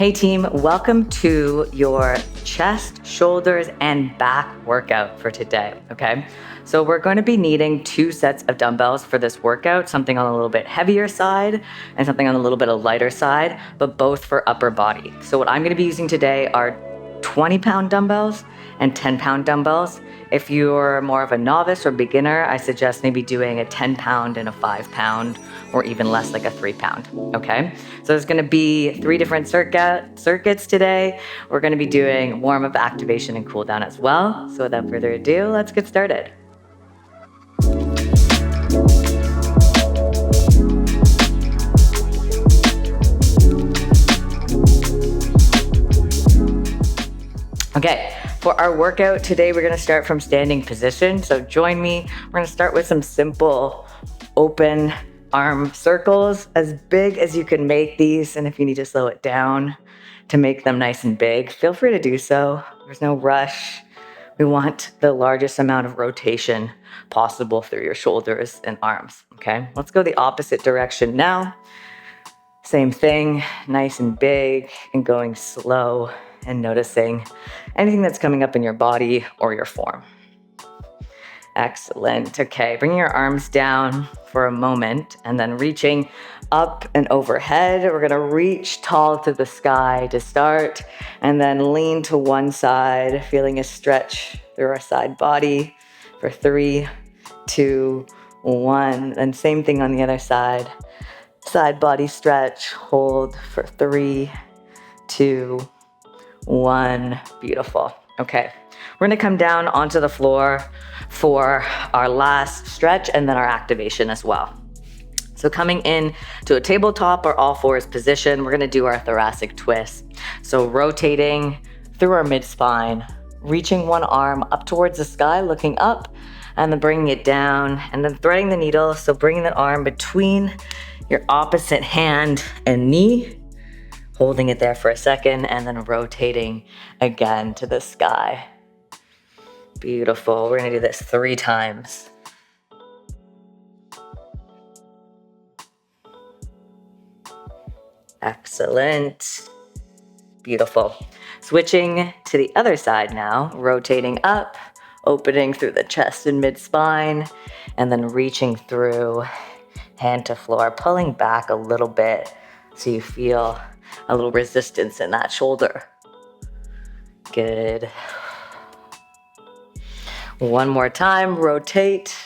Hey team, welcome to your chest, shoulders, and back workout for today, okay? So we're going to be needing 2 sets of dumbbells for this workout, something on a little bit heavier side and something on a little bit of lighter side, but both for upper body. So what I'm gonna be using today are 20-pound dumbbells and 10-pound dumbbells. If you're more of a novice or beginner, I suggest maybe doing a 10-pound and a 5-pound, or even less, like a 3-pound, okay? So there's gonna be 3 different circuits today. We're gonna be doing warm-up, activation, and cool down as well. So without further ado, let's get started. Okay, for our workout today, we're gonna start from standing position. So join me. We're gonna start with some simple open arm circles, as big as you can make these. And if you need to slow it down to make them nice and big, feel free to do so. There's no rush. We want the largest amount of rotation possible through your shoulders and arms, okay? Let's go the opposite direction now. Same thing, nice and big, and going slow and noticing anything that's coming up in your body or your form. Excellent. Okay, bringing your arms down for a moment and then reaching up and overhead. We're gonna reach tall to the sky to start and then lean to one side, feeling a stretch through our side body for 3, 2, 1. And same thing on the other side. Side body stretch, hold for 3, 2, 1. Beautiful. Okay, we're gonna come down onto the floor for our last stretch and then our activation as well. So coming in to a tabletop or all fours position, we're gonna do our thoracic twist. So rotating through our mid-spine, reaching one arm up towards the sky, looking up, and then bringing it down, and then threading the needle. So bringing the arm between your opposite hand and knee, holding it there for a second, and then rotating again to the sky. Beautiful. We're gonna do this 3 times. Excellent. Beautiful. Switching to the other side now, rotating up, opening through the chest and mid-spine, and then reaching through hand to floor, pulling back a little bit so you feel a little resistance in that shoulder. Good. One more time, rotate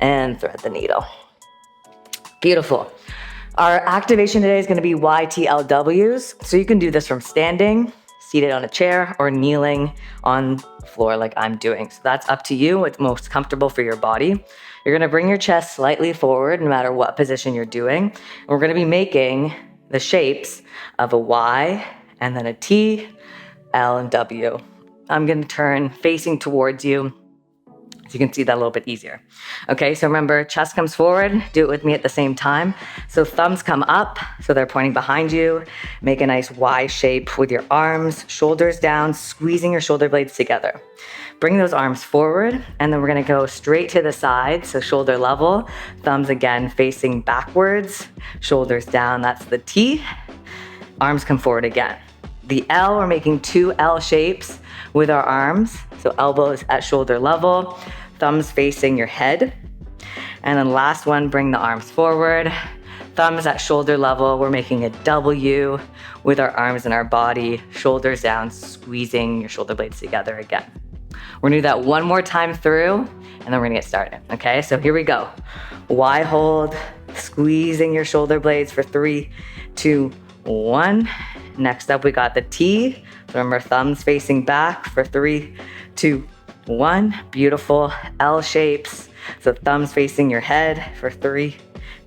and thread the needle. Beautiful. Our activation today is gonna be YTLWs. So you can do this from standing, seated on a chair, or kneeling on the floor like I'm doing. So that's up to you, what's most comfortable for your body. You're gonna bring your chest slightly forward no matter what position you're doing. And we're gonna be making the shapes of a Y and then a T, L, and W. I'm gonna turn facing towards you so you can see that a little bit easier. Okay, so remember, chest comes forward, do it with me at the same time. So thumbs come up, so they're pointing behind you. Make a nice Y shape with your arms, shoulders down, squeezing your shoulder blades together. Bring those arms forward, and then we're gonna go straight to the side, so shoulder level, thumbs again facing backwards, shoulders down, that's the T. Arms come forward again. The L, we're making 2 L shapes with our arms. So elbows at shoulder level, thumbs facing your head. And then last one, bring the arms forward, thumbs at shoulder level. We're making a W with our arms and our body, shoulders down, squeezing your shoulder blades together again. We're gonna do that one more time through, and then we're gonna get started, okay? So here we go. Y hold, squeezing your shoulder blades for 3, 2, 1. Next up, we got the T. So remember, thumbs facing back for 3, 2, 1. Beautiful. L shapes. So thumbs facing your head for 3,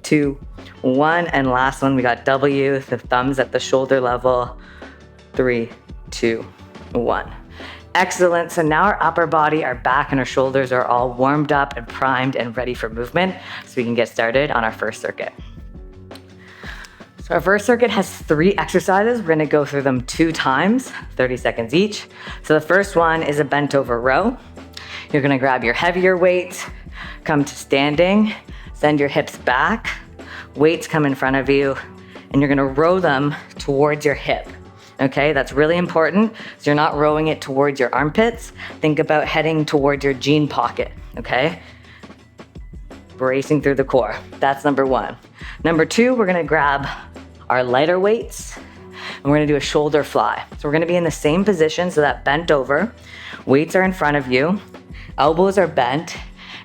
2, 1. And last one, we got W, the thumbs at the shoulder level. 3, 2, 1. Excellent. So now our upper body, our back, and our shoulders are all warmed up and primed and ready for movement. So we can get started on our first circuit. So our first circuit has 3 exercises. We're gonna go through them 2 times, 30 seconds each. So the first one is a bent over row. You're gonna grab your heavier weights, come to standing, send your hips back, weights come in front of you, and you're gonna row them towards your hip. Okay, that's really important. So you're not rowing it towards your armpits. Think about heading towards your jean pocket, okay? Bracing through the core. That's number one. Number two, we're gonna grab our lighter weights and we're gonna do a shoulder fly. So we're gonna be in the same position, so that bent over. Weights are in front of you. Elbows are bent.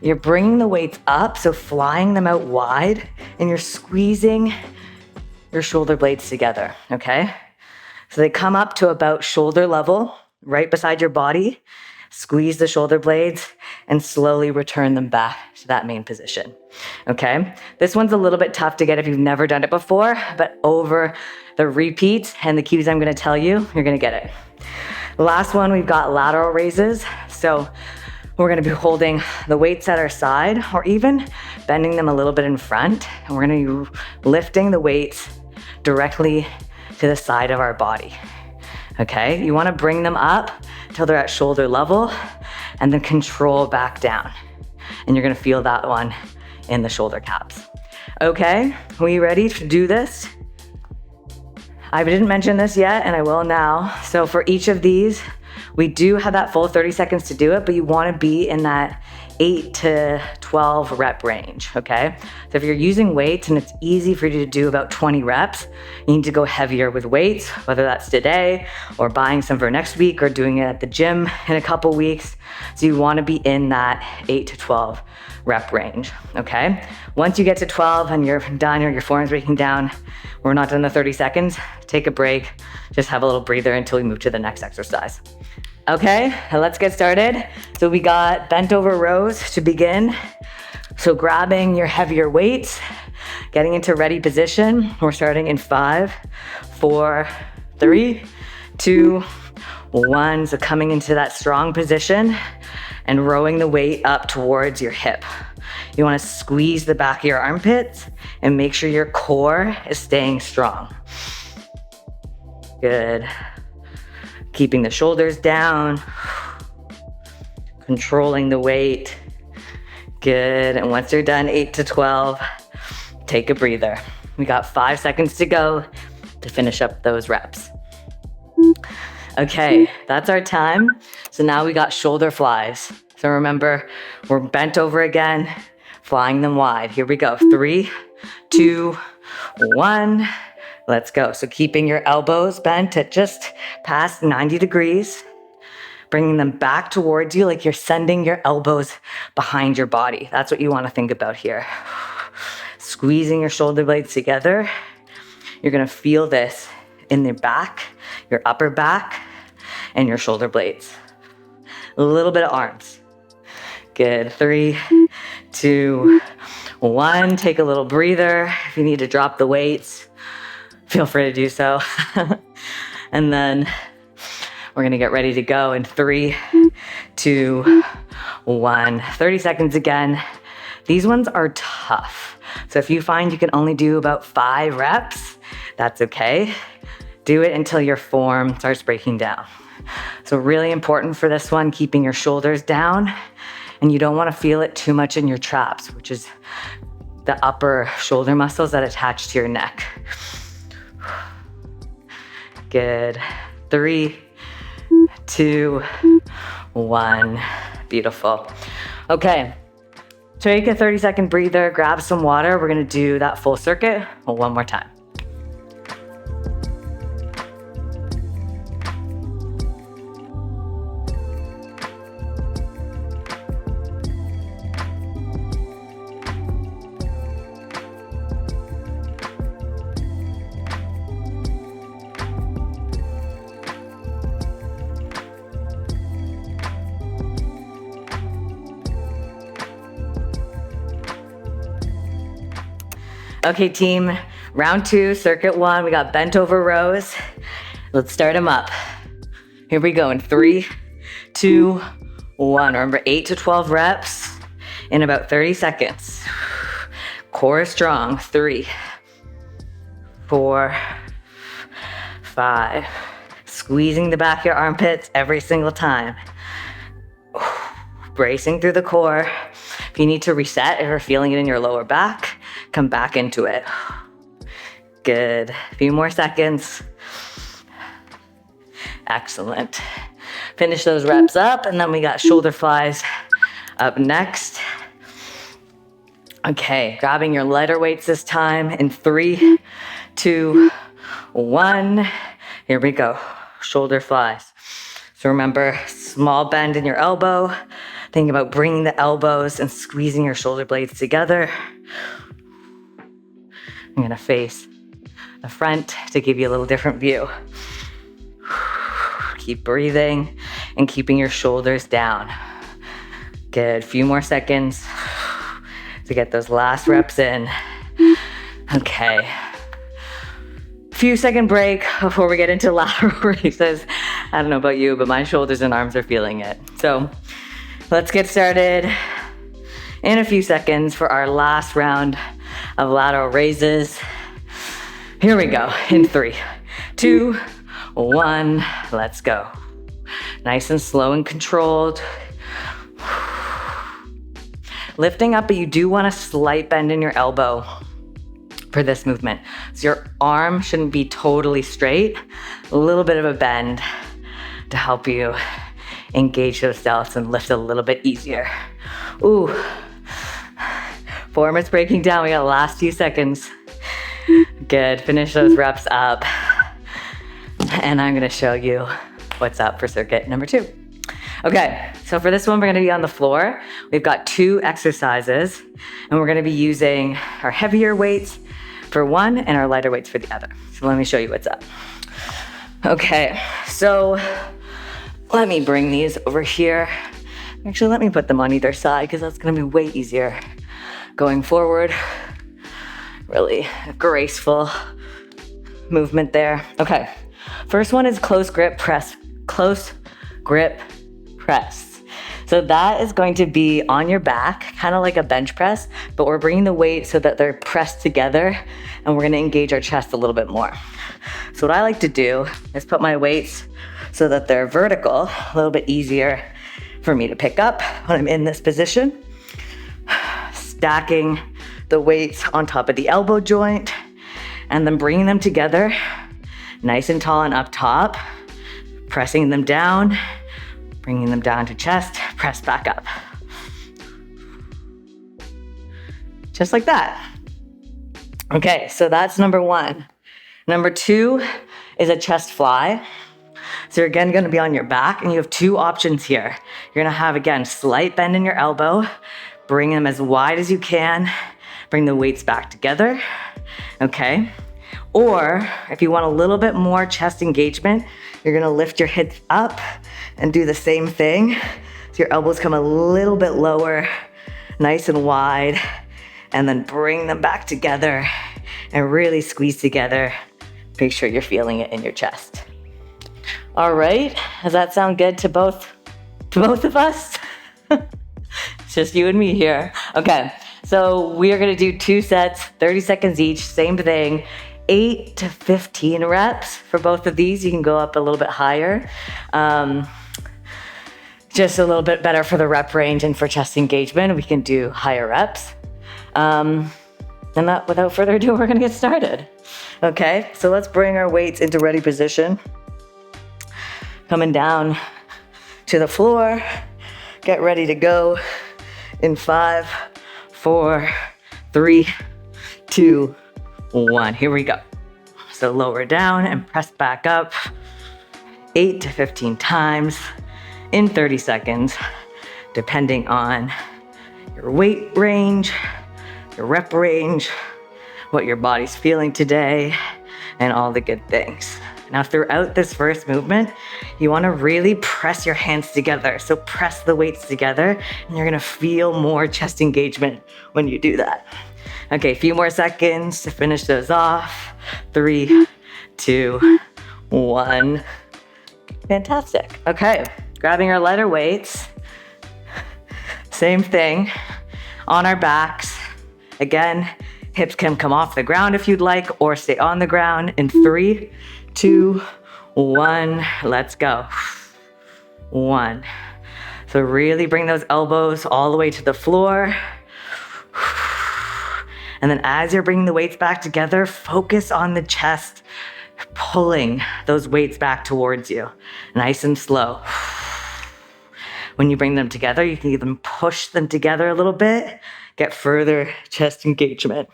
You're bringing the weights up, so flying them out wide, and you're squeezing your shoulder blades together, okay? So they come up to about shoulder level, right beside your body. Squeeze the shoulder blades and slowly return them back to that main position, okay? This one's a little bit tough to get if you've never done it before, but over the repeats and the cues I'm gonna tell you, you're gonna get it. The last one, we've got lateral raises. So we're gonna be holding the weights at our side or even bending them a little bit in front. And we're gonna be lifting the weights directly to the side of our body, okay? You wanna bring them up till they're at shoulder level and then control back down. And you're gonna feel that one in the shoulder caps. Okay, are we ready to do this? I didn't mention this yet and I will now. So for each of these, we do have that full 30 seconds to do it, but you wanna be in that 8 to 12 rep range, okay? So if you're using weights and it's easy for you to do about 20 reps, you need to go heavier with weights, whether that's today or buying some for next week or doing it at the gym in a couple weeks. So you wanna be in that 8 to 12 rep range, okay? Once you get to 12 and you're done or your forearm's breaking down, we're not done the 30 seconds, take a break, just have a little breather until we move to the next exercise. Okay, let's get started. So we got bent over rows to begin. So grabbing your heavier weights, getting into ready position. We're starting in 5, 4, 3, 2, 1. So coming into that strong position and rowing the weight up towards your hip. You wanna squeeze the back of your armpits and make sure your core is staying strong. Good. Keeping the shoulders down, controlling the weight. Good, and once you're done 8 to 12, take a breather. We got 5 seconds to go to finish up those reps. Okay, that's our time. So now we got shoulder flies. So remember, we're bent over again, flying them wide. Here we go, 3, 2, 1. Let's go. So keeping your elbows bent at just past 90 degrees, bringing them back towards you like you're sending your elbows behind your body. That's what you want to think about here. Squeezing your shoulder blades together. You're going to feel this in your back, your upper back, and your shoulder blades. A little bit of arms. Good. 3, 2, 1. Take a little breather. If you need to drop the weights, feel free to do so. And then we're gonna get ready to go in 3, 2, 1. 30 seconds again. These ones are tough. So if you find you can only do about 5 reps, that's okay. Do it until your form starts breaking down. So really important for this one, keeping your shoulders down, and you don't wanna feel it too much in your traps, which is the upper shoulder muscles that attach to your neck. Good. 3, 2, 1. Beautiful. Okay. Take a 30-second breather, grab some water. We're gonna do that full circuit one more time. Okay, team, round 2, circuit 1. We got bent over rows. Let's start them up. Here we go in 3, 2, 1. Remember 8 to 12 reps in about 30 seconds. Core is strong. 3, 4, 5. Squeezing the back of your armpits every single time. Bracing through the core. If you need to reset, if you're feeling it in your lower back, come back into it. Good. A few more seconds. Excellent. Finish those reps up, and then we got shoulder flies up next. Okay, grabbing your lighter weights this time in 3, 2, 1. Here we go. Shoulder flies. So remember, small bend in your elbow. Think about bringing the elbows and squeezing your shoulder blades together. I'm gonna face the front to give you a little different view. Keep breathing and keeping your shoulders down. Good, few more seconds to get those last reps in. Okay. Few second break before we get into lateral raises. I don't know about you, but my shoulders and arms are feeling it. So let's get started in a few seconds for our last round of lateral raises. Here we go, in 3, 2, 1, let's go. Nice and slow and controlled. Lifting up, but you do want a slight bend in your elbow for this movement. So your arm shouldn't be totally straight, a little bit of a bend to help you engage those delts and lift a little bit easier. Ooh, form is breaking down. We got the last few seconds. Good, finish those reps up. And I'm gonna show you what's up for circuit number 2. Okay, so for this one, we're gonna be on the floor. We've got 2 exercises, and we're gonna be using our heavier weights for one and our lighter weights for the other. So let me show you what's up. Okay, so let me bring these over here. Actually, let me put them on either side because that's gonna be way easier going forward. Really graceful movement there. Okay, first one is close grip press. Close grip press. So that is going to be on your back, kind of like a bench press, but we're bringing the weight so that they're pressed together, and we're gonna engage our chest a little bit more. So what I like to do is put my weights so that they're vertical, a little bit easier for me to pick up when I'm in this position. Stacking the weights on top of the elbow joint, and then bringing them together, nice and tall and up top, pressing them down, bringing them down to chest, press back up. Just like that. Okay, so that's number 1. Number 2 is a chest fly. So you're again gonna be on your back, and you have 2 options here. You're gonna have, again, slight bend in your elbow, bring them as wide as you can, bring the weights back together, okay? Or if you want a little bit more chest engagement, you're gonna lift your hips up and do the same thing. So your elbows come a little bit lower, nice and wide, and then bring them back together and really squeeze together. Make sure you're feeling it in your chest. All right, does that sound good to both of us? It's just you and me here. Okay, so we are gonna do 2 sets, 30 seconds each, same thing. 8 to 15 reps for both of these. You can go up a little bit higher. Just a little bit better for the rep range and for chest engagement. We can do higher reps. And that, without further ado, we're gonna get started. Okay, so let's bring our weights into ready position. Coming down to the floor. Get ready to go in 5, 4, 3, 2, 1. Here we go. So lower down and press back up 8 to 15 times in 30 seconds, depending on your weight range, your rep range, what your body's feeling today, and all the good things. Now, throughout this first movement, you want to really press your hands together. So press the weights together, and you're going to feel more chest engagement when you do that. Okay, a few more seconds to finish those off. 3, 2, 1. Fantastic. Okay, grabbing our lighter weights. Same thing on our backs. Again, hips can come off the ground if you'd like, or stay on the ground in 3, 2, 1. Let's go. 1. So really bring those elbows all the way to the floor. And then as you're bringing the weights back together, focus on the chest, pulling those weights back towards you, nice and slow. When you bring them together, you can even push them together a little bit, get further chest engagement.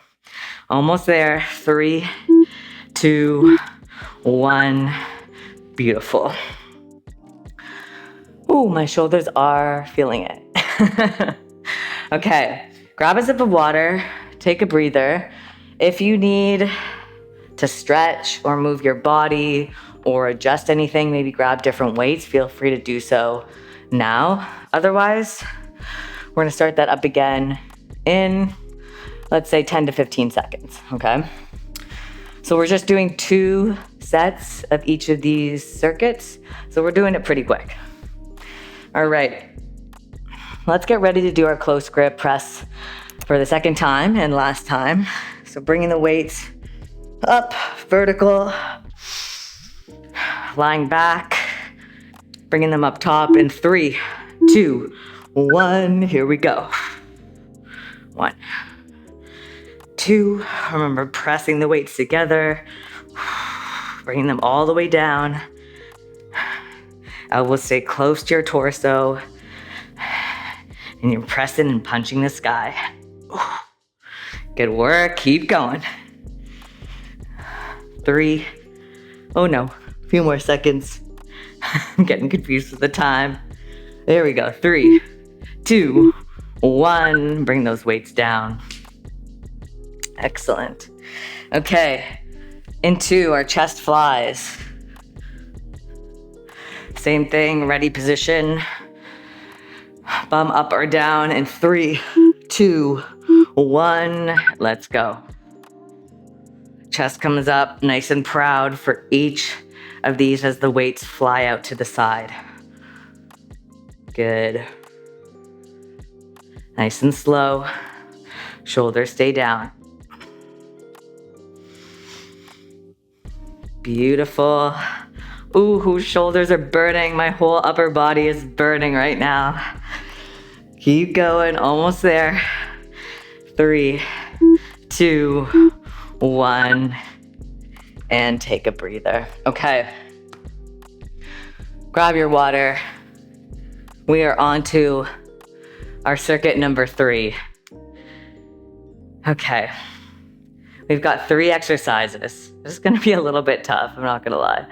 Almost there. 3, 2, 1. Beautiful. Ooh, my shoulders are feeling it. Okay, grab a sip of water, take a breather. If you need to stretch or move your body or adjust anything, maybe grab different weights, feel free to do so now. Otherwise, we're gonna start that up again in, let's say 10 to 15 seconds, okay? So we're just doing 2 sets of each of these circuits. So we're doing it pretty quick. All right, let's get ready to do our close grip press for the second time and last time. So bringing the weights up, vertical, lying back, bringing them up top in 3, 2, 1, here we go. 1, 2, remember pressing the weights together, bringing them all the way down. Elbows stay close to your torso, and you're pressing and punching the sky. Good work, keep going. 3, oh no, a few more seconds. I'm getting confused with the time. There we go, 3, 2, 1, bring those weights down. Excellent. Okay, into our chest flies. Same thing, ready position. Bum up or down in 3, 2, 1, let's go. Chest comes up nice and proud for each of these as the weights fly out to the side. Good. Nice and slow. Shoulders stay down. Beautiful. Ooh, whose shoulders are burning. My whole upper body is burning right now. Keep going, almost there. 3, 2, 1, and take a breather. Okay. Grab your water. We are on to our circuit number 3. Okay. We've got 3 exercises. This is gonna be a little bit tough, I'm not gonna lie.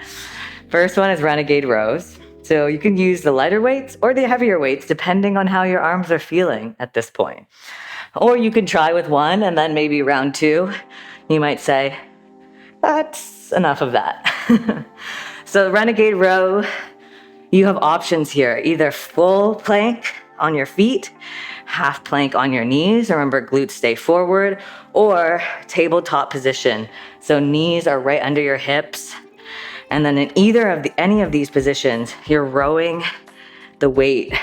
First one is Renegade Rows. So you can use the lighter weights or the heavier weights depending on how your arms are feeling at this point. Or you can try with one and then maybe round 2, you might say, that's enough of that. So Renegade Row, you have options here, either full plank on your feet, half plank on your knees, remember glutes stay forward, or tabletop position. So knees are right under your hips. And then in any of these positions, you're rowing the weight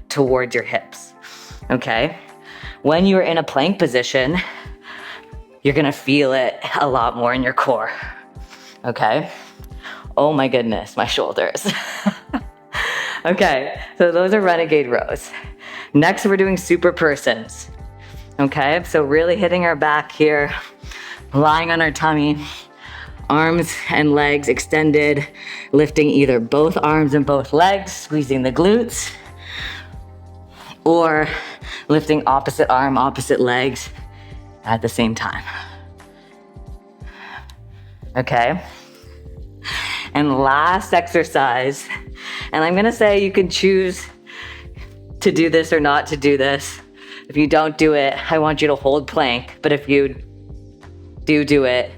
towards your hips, okay? When you're in a plank position, you're gonna feel it a lot more in your core, okay? Oh my goodness, my shoulders. Okay, so those are Renegade Rows. Next, we're doing Superpersons, okay? So really hitting our back here, lying on our tummy, arms and legs extended, lifting either both arms and both legs, squeezing the glutes, or lifting opposite arm, opposite legs at the same time. Okay. And last exercise, and I'm gonna say you can choose to do this or not to do this. If you don't do it, I want you to hold plank, but if you do it,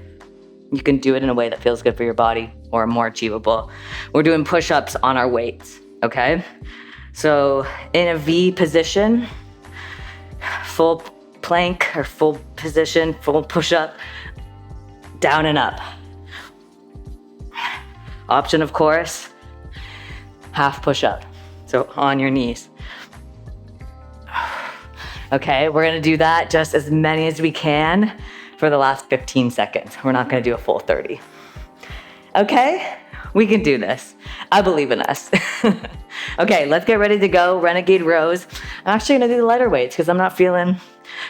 you can do it in a way that feels good for your body or more achievable. We're doing push-ups on our weights, okay? So in a V position, full plank or full position, full push-up, down and up. Option, of course, half push-up, so on your knees. Okay, we're gonna do that just as many as we can for the last 15 seconds. We're not gonna do a full 30. Okay, we can do this. I believe in us. Okay, let's get ready to go. Renegade Rows. I'm actually gonna do the lighter weights because I'm not feeling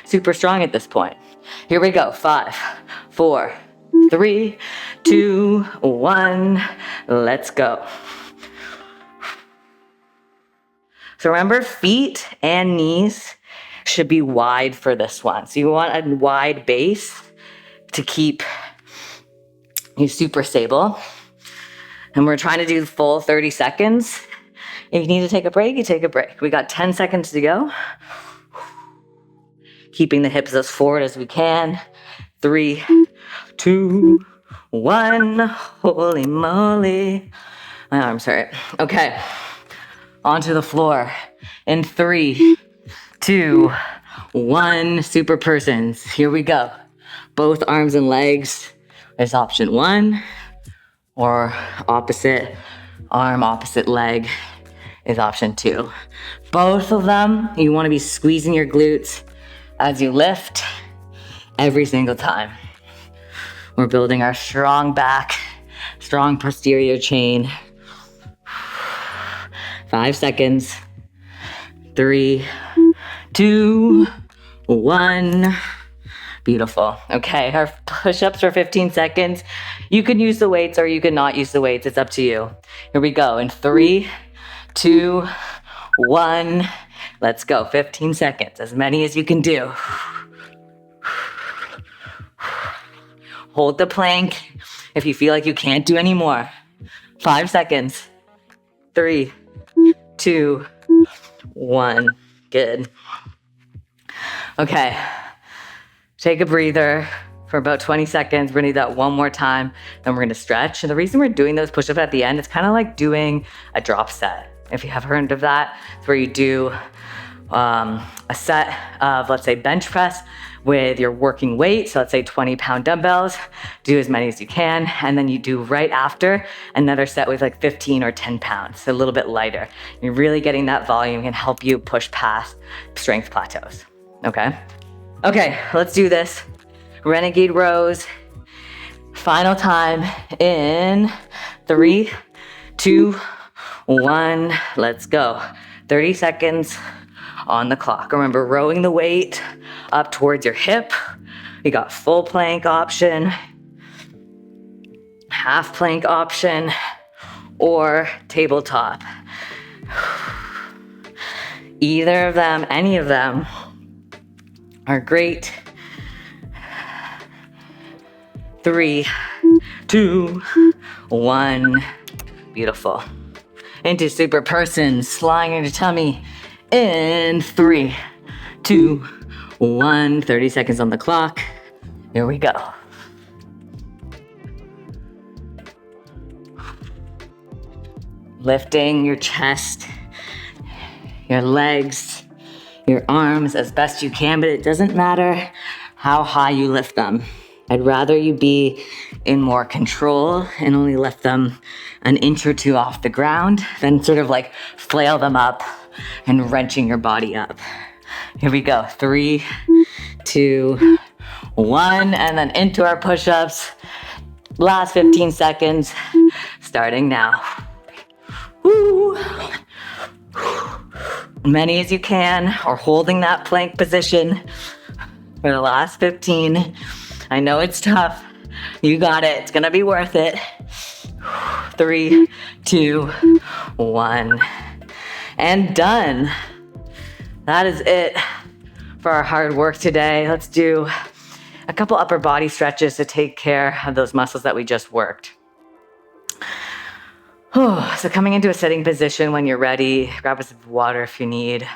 super strong at this point. Here we go. 5, 4, 3, 2, 1. Let's go. So remember, feet and knees should be wide for this one. So you want a wide base to keep you super stable. And we're trying to do full 30 seconds. If you need to take a break, you take a break. We got 10 seconds to go. Keeping the hips as forward as we can. 3, 2, 1. Holy moly. My arms hurt. Okay. Onto the floor. In 3, 2, 1. Superpersons. Here we go. Both arms and legs is option 1. Or opposite arm, opposite leg is option 2. Both of them, you want to be squeezing your glutes as you lift every single time. We're building our strong back, strong posterior chain. 5 seconds. 3, 2, 1. Beautiful. Okay, our push-ups for 15 seconds. You can use the weights or you can not use the weights. It's up to you. Here we go. In 3, 2, 1. Let's go. 15 seconds. As many as you can do. Hold the plank if you feel like you can't do any more. 5 seconds. 3, 2, 1. Good. Okay. Take a breather for about 20 seconds. We're gonna do that one more time, then we're gonna stretch. And the reason we're doing those push-ups at the end, it's kind of like doing a drop set. If you have heard of that, it's where you do a set of, let's say, bench press with your working weight. So let's say 20-pound dumbbells, do as many as you can. And then you do right after another set with like 15 or 10 pounds, so a little bit lighter. You're really getting that volume can help you push past strength plateaus, okay? Okay, let's do this. Renegade rows. Final time in 3, 2, 1. Let's go. 30 seconds on the clock. Remember, rowing the weight up towards your hip. You got full plank option, half plank option, or tabletop. Either of them, any of them, are great. 3, 2, 1. Beautiful. Into Superpersons, lying on your tummy. In 3, 2, 1. 30 seconds on the clock. Here we go. Lifting your chest, your legs, your arms as best you can, but it doesn't matter how high you lift them. I'd rather you be in more control and only lift them an inch or 2 off the ground than sort of like flail them up and wrenching your body up. Here we go. 3, 2, 1, and then into our push-ups. Last 15 seconds, starting now. Woo! Many as you can, or holding that plank position for the last 15. I know it's tough. You got it. It's gonna be worth it. 3, 2, 1. And done. That is it for our hard work today. Let's do a couple upper body stretches to take care of those muscles that we just worked. So coming into a sitting position when you're ready, grab a sip of water if you need.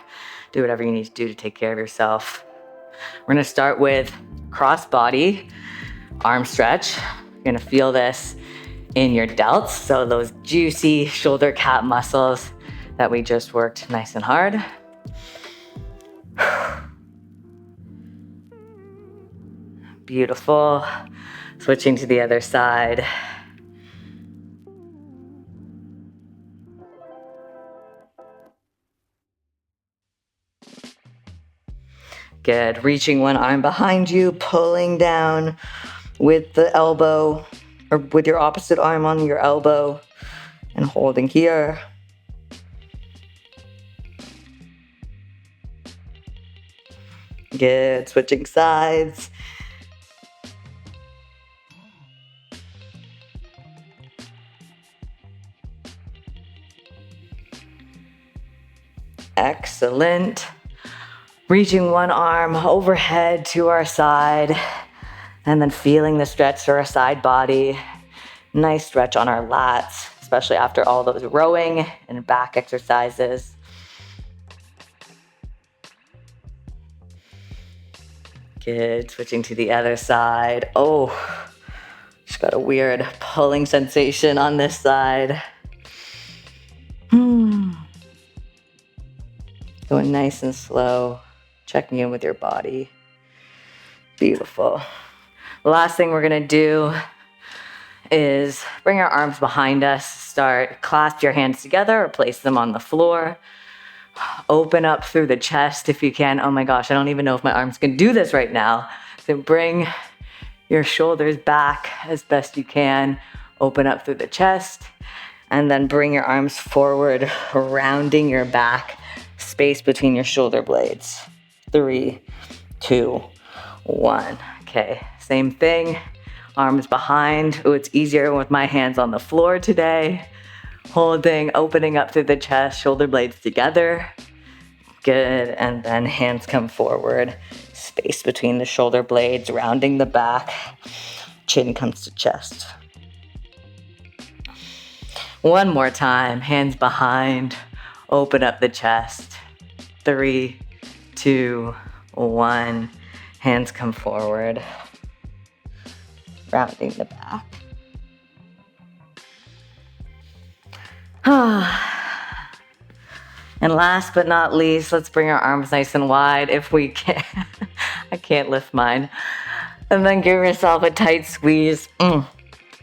Do whatever you need to do to take care of yourself. We're gonna start with cross body arm stretch. You're gonna feel this in your delts, so those juicy shoulder cap muscles that we just worked nice and hard. Beautiful. Switching to the other side. Good. Reaching one arm behind you, pulling down with the elbow, or with your opposite arm on your elbow, and holding here. Good. Switching sides. Excellent. Reaching one arm overhead to our side and then feeling the stretch through our side body. Nice stretch on our lats, especially after all those rowing and back exercises. Good. Switching to the other side. Oh, just got a weird pulling sensation on this side. Going nice and slow, checking in with your body. Beautiful. The last thing we're gonna do is bring our arms behind us. Start, clasp your hands together or place them on the floor. Open up through the chest if you can. Oh my gosh, I don't even know if my arms can do this right now. So bring your shoulders back as best you can. Open up through the chest. And then bring your arms forward, rounding your back, space between your shoulder blades. 3, 2, 1. Okay, same thing. Arms behind. Oh, it's easier with my hands on the floor today. Holding, opening up through the chest, shoulder blades together. Good, and then hands come forward. Space between the shoulder blades, rounding the back. Chin comes to chest. One more time, hands behind, open up the chest. 3, 2, 1. Hands come forward, rounding the back. And last but not least, let's bring our arms nice and wide if we can. I can't lift mine. And then give yourself a tight squeeze.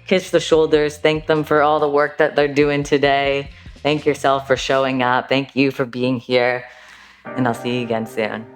Kiss the shoulders. Thank them for all the work that they're doing today. Thank yourself for showing up. Thank you for being here. And I'll see you again soon.